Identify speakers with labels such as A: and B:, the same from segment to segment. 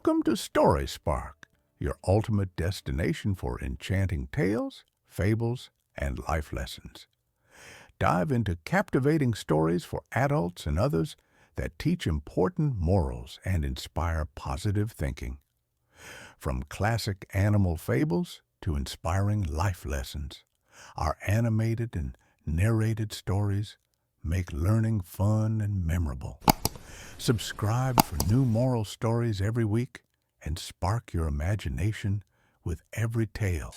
A: Welcome to Story Spark, your ultimate destination for enchanting tales, fables, and life lessons. Dive into captivating stories for adults and others that teach important morals and inspire positive thinking. From classic animal fables to inspiring life lessons, our animated and narrated stories make learning fun and memorable. Subscribe for new moral stories every week and spark your imagination with every tale.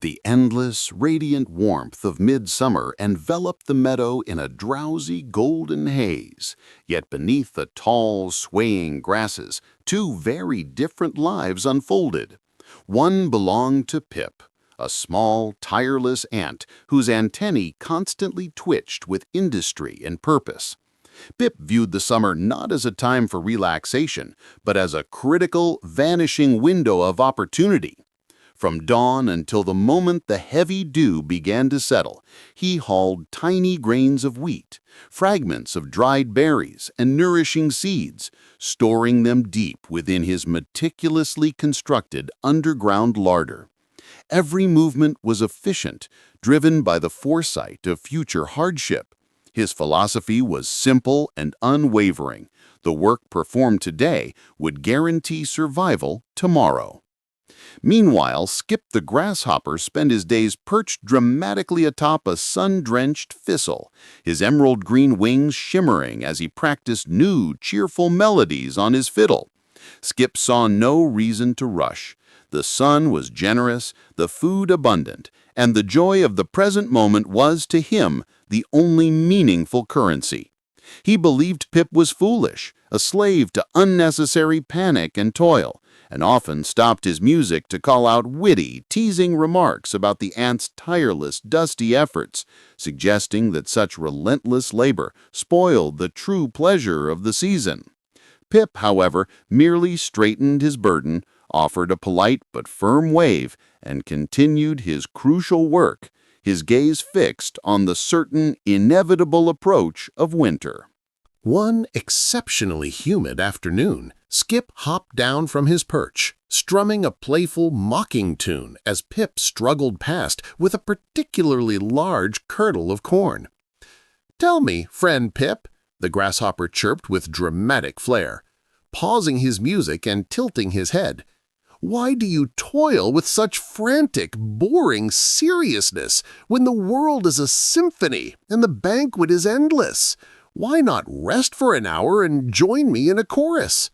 B: The endless, radiant warmth of midsummer enveloped the meadow in a drowsy golden haze, yet beneath the tall, swaying grasses, two very different lives unfolded. One belonged to Pip, a small, tireless ant whose antennae constantly twitched with industry and purpose. Pip viewed the summer not as a time for relaxation, but as a critical, vanishing window of opportunity. From dawn until the moment the heavy dew began to settle, he hauled tiny grains of wheat, fragments of dried berries, and nourishing seeds, storing them deep within his meticulously constructed underground larder. Every movement was efficient, driven by the foresight of future hardship. His philosophy was simple and unwavering. The work performed today would guarantee survival tomorrow. Meanwhile, Skip the Grasshopper spent his days perched dramatically atop a sun-drenched thistle, his emerald-green wings shimmering as he practiced new, cheerful melodies on his fiddle. Skip saw no reason to rush. The sun was generous, the food abundant, and the joy of the present moment was, to him, the only meaningful currency. He believed Pip was foolish, a slave to unnecessary panic and toil, and often stopped his music to call out witty, teasing remarks about the ant's tireless, dusty efforts, suggesting that such relentless labor spoiled the true pleasure of the season. Pip, however, merely straightened his burden, offered a polite but firm wave, and continued his crucial work, his gaze fixed on the certain, inevitable approach of winter.
C: One exceptionally humid afternoon, Skip hopped down from his perch, strumming a playful, mocking tune as Pip struggled past with a particularly large kernel of corn. "Tell me, friend Pip," the grasshopper chirped with dramatic flair, pausing his music and tilting his head, "why do you toil with such frantic, boring seriousness when the world is a symphony and the banquet is endless? Why not rest for an hour and join me in a chorus?"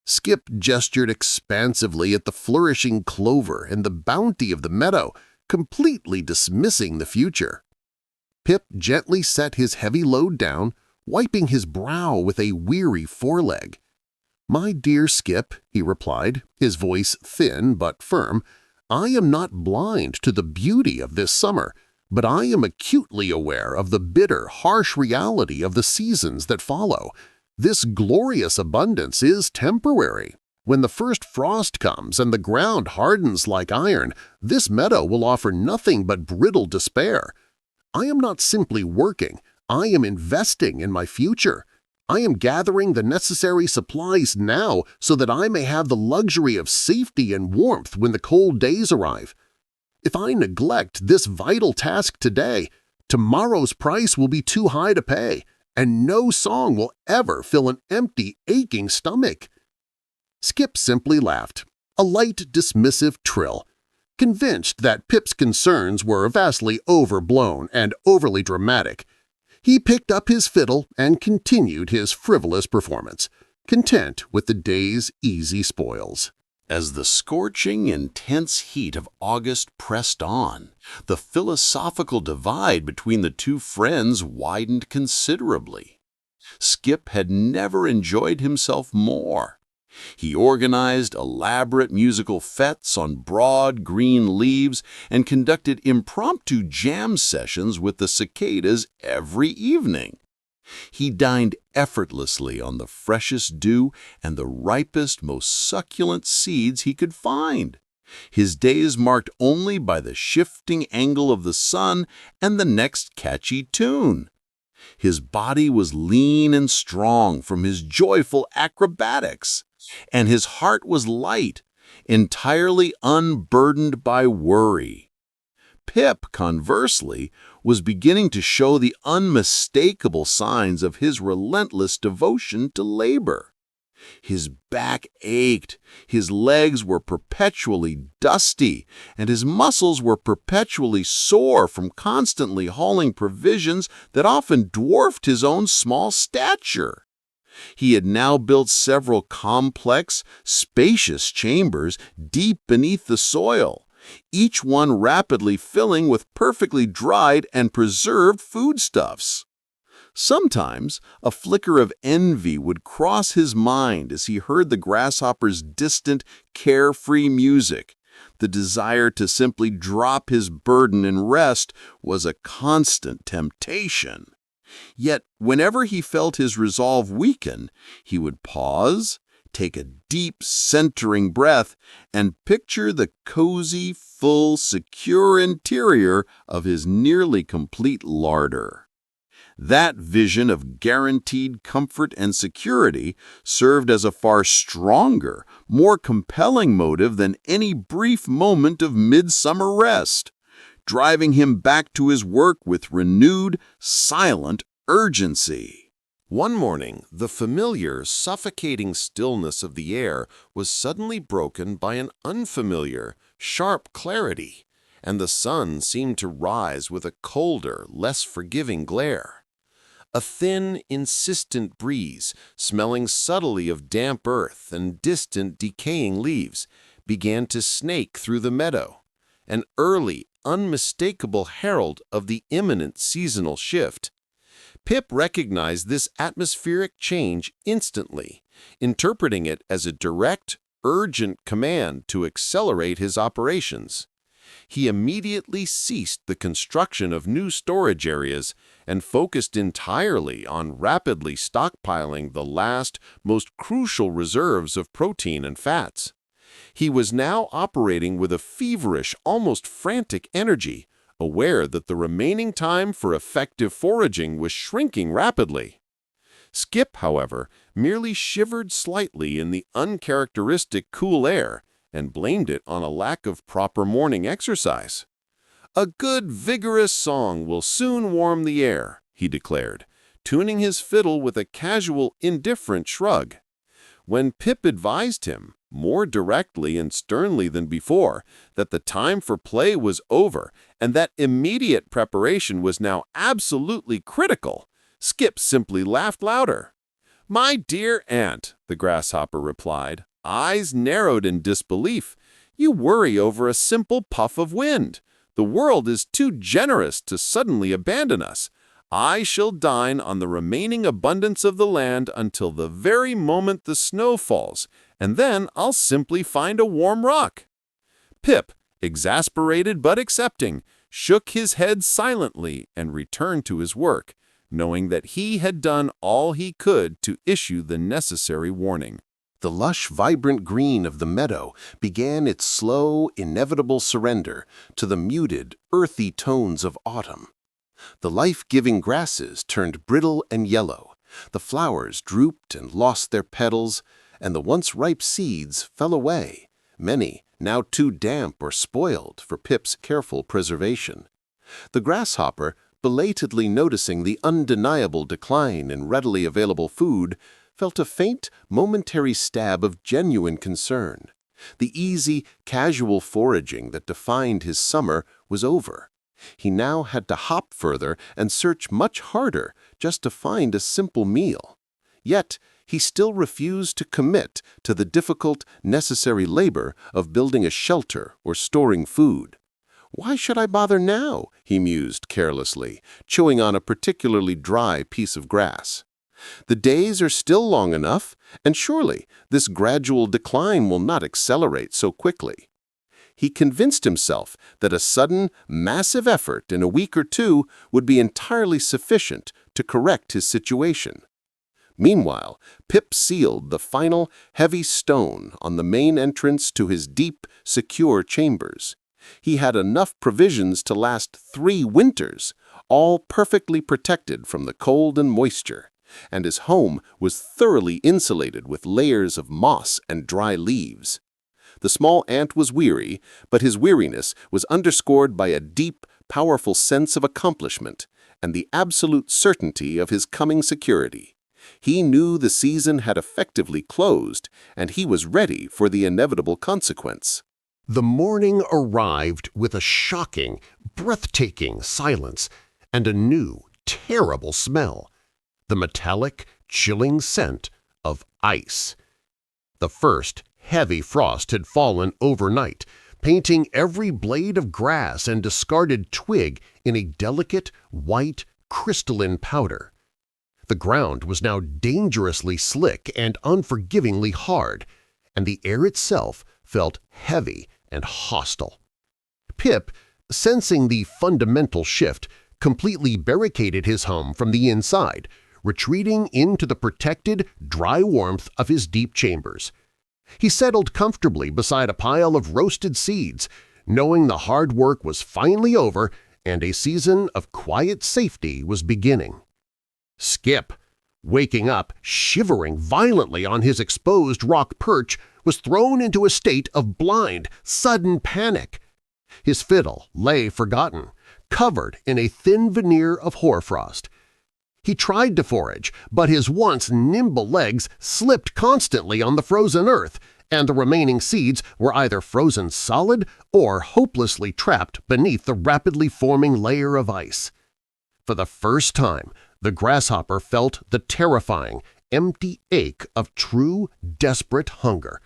C: Skip gestured expansively at the flourishing clover and the bounty of the meadow, completely dismissing the future. Pip gently set his heavy load down, wiping his brow with a weary foreleg. "My dear Skip," he replied, his voice thin but firm, "I am not blind to the beauty of this summer, but I am acutely aware of the bitter, harsh reality of the seasons that follow. This glorious abundance is temporary. When the first frost comes and the ground hardens like iron, this meadow will offer nothing but brittle despair. I am not simply working, I am investing in my future. I am gathering the necessary supplies now so that I may have the luxury of safety and warmth when the cold days arrive. If I neglect this vital task today, tomorrow's price will be too high to pay, and no song will ever fill an empty, aching stomach." Skip simply laughed, a light, dismissive trill. Convinced that Pip's concerns were vastly overblown and overly dramatic, he picked up his fiddle and continued his frivolous performance, content with the day's easy spoils.
B: As the scorching, intense heat of August pressed on, the philosophical divide between the two friends widened considerably. Skip had never enjoyed himself more. He organized elaborate musical fetes on broad green leaves and conducted impromptu jam sessions with the cicadas every evening. He dined effortlessly on the freshest dew and the ripest, most succulent seeds he could find. His days marked only by the shifting angle of the sun and the next catchy tune.
C: His body was lean and strong from his joyful acrobatics, and his heart was light, entirely unburdened by worry. Pip, conversely, was beginning to show the unmistakable signs of his relentless devotion to labor. His back ached, his legs were perpetually dusty, and his muscles were perpetually sore from constantly hauling provisions that often dwarfed his own small stature. He had now built several complex, spacious chambers deep beneath the soil, each one rapidly filling with perfectly dried and preserved foodstuffs. Sometimes a flicker of envy would cross his mind as he heard the grasshopper's distant, carefree music. The desire to simply drop his burden and rest was a constant temptation. Yet, whenever he felt his resolve weaken, he would pause, take a deep, centering breath, and picture the cozy, full, secure interior of his nearly complete larder. That vision of guaranteed comfort and security served as a far stronger, more compelling motive than any brief moment of midsummer rest, driving him back to his work with renewed, silent urgency. One morning, the familiar, suffocating stillness of the air was suddenly broken by an unfamiliar, sharp clarity, and the sun seemed to rise with a colder, less forgiving glare. A thin, insistent breeze, smelling subtly of damp earth and distant, decaying leaves, began to snake through the meadow, an early, unmistakable herald of the imminent seasonal shift. Pip recognized this atmospheric change instantly, interpreting it as a direct, urgent command to accelerate his operations. He immediately ceased the construction of new storage areas and focused entirely on rapidly stockpiling the last, most crucial reserves of protein and fats. He was now operating with a feverish, almost frantic energy, aware that the remaining time for effective foraging was shrinking rapidly. Skip, however, merely shivered slightly in the uncharacteristic cool air and blamed it on a lack of proper morning exercise. "A good, vigorous song will soon warm the air," he declared, tuning his fiddle with a casual, indifferent shrug. When Pip advised him, more directly and sternly than before, that the time for play was over and that immediate preparation was now absolutely critical, Skip simply laughed louder. "My dear aunt," the grasshopper replied, eyes narrowed in disbelief, "you worry over a simple puff of wind. The world is too generous to suddenly abandon us. I shall dine on the remaining abundance of the land until the very moment the snow falls, and then I'll simply find a warm rock." Pip, exasperated but accepting, shook his head silently and returned to his work, knowing that he had done all he could to issue the necessary warning. The lush, vibrant green of the meadow began its slow, inevitable surrender to the muted, earthy tones of autumn. The life-giving grasses turned brittle and yellow, the flowers drooped and lost their petals, and the once ripe seeds fell away, many now too damp or spoiled for Pip's careful preservation. The grasshopper, belatedly noticing the undeniable decline in readily available food, felt a faint, momentary stab of genuine concern. The easy, casual foraging that defined his summer was over. He now had to hop further and search much harder just to find a simple meal. Yet, he still refused to commit to the difficult, necessary labor of building a shelter or storing food. "Why should I bother now?" he mused carelessly, chewing on a particularly dry piece of grass. "The days are still long enough, and surely this gradual decline will not accelerate so quickly." He convinced himself that a sudden, massive effort in a week or two would be entirely sufficient to correct his situation. Meanwhile, Pip sealed the final, heavy stone on the main entrance to his deep, secure chambers. He had enough provisions to last 3 winters, all perfectly protected from the cold and moisture, and his home was thoroughly insulated with layers of moss and dry leaves. The small ant was weary, but his weariness was underscored by a deep, powerful sense of accomplishment and the absolute certainty of his coming security. He knew the season had effectively closed, and he was ready for the inevitable consequence. The morning arrived with a shocking, breathtaking silence and a new, terrible smell, the metallic, chilling scent of ice. The first heavy frost had fallen overnight, painting every blade of grass and discarded twig in a delicate, white, crystalline powder. The ground was now dangerously slick and unforgivingly hard, and the air itself felt heavy and hostile. Pip, sensing the fundamental shift, completely barricaded his home from the inside, retreating into the protected, dry warmth of his deep chambers. He settled comfortably beside a pile of roasted seeds, knowing the hard work was finally over and a season of quiet safety was beginning. Skip, waking up, shivering violently on his exposed rock perch, was thrown into a state of blind, sudden panic. His fiddle lay forgotten, covered in a thin veneer of hoarfrost. He tried to forage, but his once nimble legs slipped constantly on the frozen earth, and the remaining seeds were either frozen solid or hopelessly trapped beneath the rapidly forming layer of ice. For the first time, the grasshopper felt the terrifying, empty ache of true, desperate hunger.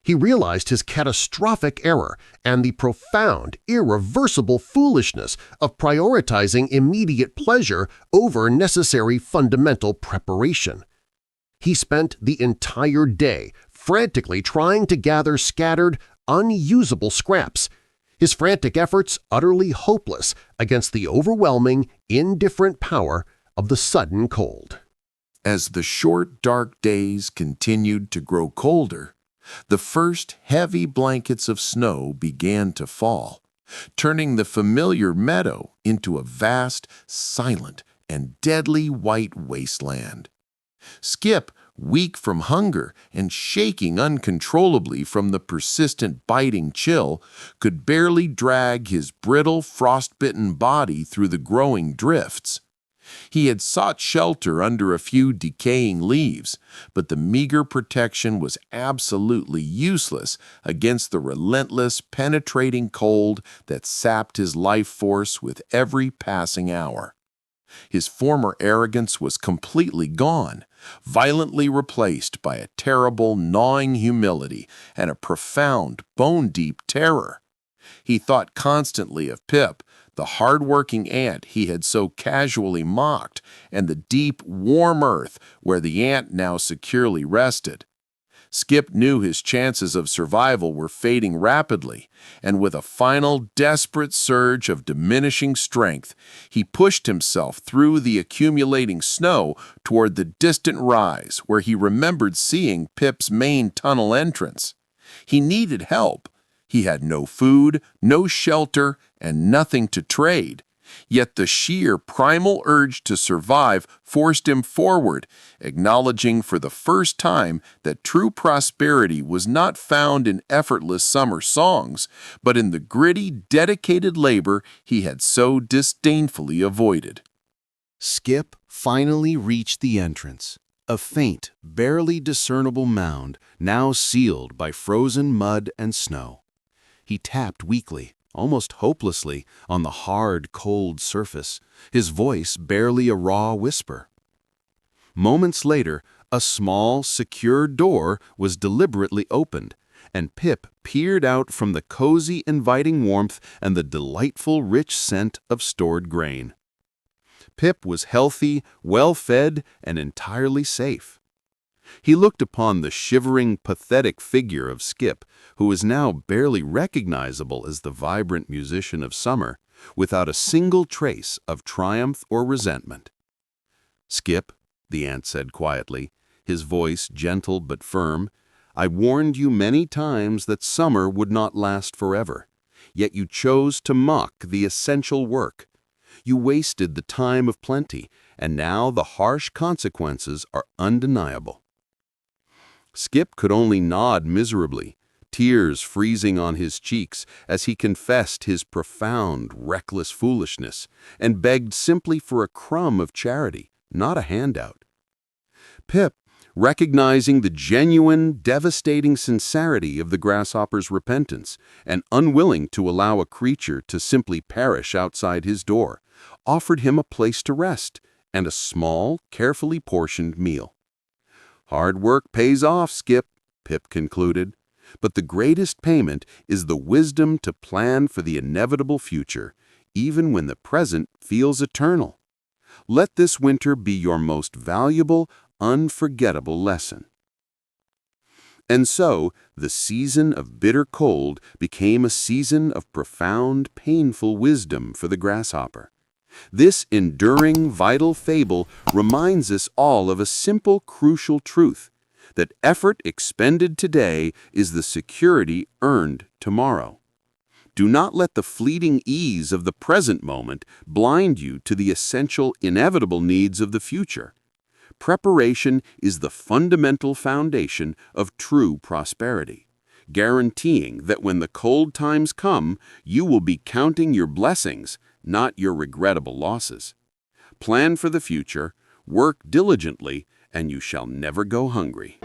C: He realized his catastrophic error and the profound, irreversible foolishness of prioritizing immediate pleasure over necessary fundamental preparation. He spent the entire day frantically trying to gather scattered, unusable scraps, his frantic efforts utterly hopeless against the overwhelming, indifferent power of the sudden cold.
D: As the short, dark days continued to grow colder, the first heavy blankets of snow began to fall, turning the familiar meadow into a vast, silent, and deadly white wasteland. Skip, weak from hunger and shaking uncontrollably from the persistent biting chill, could barely drag his brittle, frost-bitten body through the growing drifts. He had sought shelter under a few decaying leaves, but the meager protection was absolutely useless against the relentless, penetrating cold that sapped his life force with every passing hour. His former arrogance was completely gone, violently replaced by a terrible, gnawing humility and a profound, bone-deep terror. He thought constantly of Pip, the hard-working ant he had so casually mocked, and the deep, warm earth where the ant now securely rested. Skip knew his chances of survival were fading rapidly, and with a final, desperate surge of diminishing strength, he pushed himself through the accumulating snow toward the distant rise where he remembered seeing Pip's main tunnel entrance. He needed help. He had no food, no shelter, and nothing to trade. Yet the sheer primal urge to survive forced him forward, acknowledging for the first time that true prosperity was not found in effortless summer songs, but in the gritty, dedicated labor he had so disdainfully avoided.
B: Skip finally reached the entrance, a faint, barely discernible mound now sealed by frozen mud and snow. He tapped weakly, almost hopelessly, on the hard, cold surface, his voice barely a raw whisper. Moments later, a small, secure door was deliberately opened, and Pip peered out from the cozy, inviting warmth and the delightful, rich scent of stored grain. Pip was healthy, well-fed, and entirely safe. He looked upon the shivering, pathetic figure of Skip, who was now barely recognizable as the vibrant musician of summer, without a single trace of triumph or resentment. "Skip," the ant said quietly, his voice gentle but firm, "I warned you many times that summer would not last forever, yet you chose to mock the essential work. You wasted the time of plenty, and now the harsh consequences are undeniable. Skip could only nod miserably, tears freezing on his cheeks as he confessed his profound, reckless foolishness and begged simply for a crumb of charity, not a handout. Pip, recognizing the genuine, devastating sincerity of the grasshopper's repentance and unwilling to allow a creature to simply perish outside his door, offered him a place to rest and a small, carefully portioned meal. "Hard work pays off, Skip," Pip concluded, "but the greatest payment is the wisdom to plan for the inevitable future, even when the present feels eternal. Let this winter be your most valuable, unforgettable lesson." And so, the season of bitter cold became a season of profound, painful wisdom for the grasshopper. This enduring, vital fable reminds us all of a simple, crucial truth, that effort expended today is the security earned tomorrow. Do not let the fleeting ease of the present moment blind you to the essential, inevitable needs of the future. Preparation is the fundamental foundation of true prosperity, guaranteeing that when the cold times come, you will be counting your blessings, not your regrettable losses. Plan for the future, work diligently, and you shall never go hungry.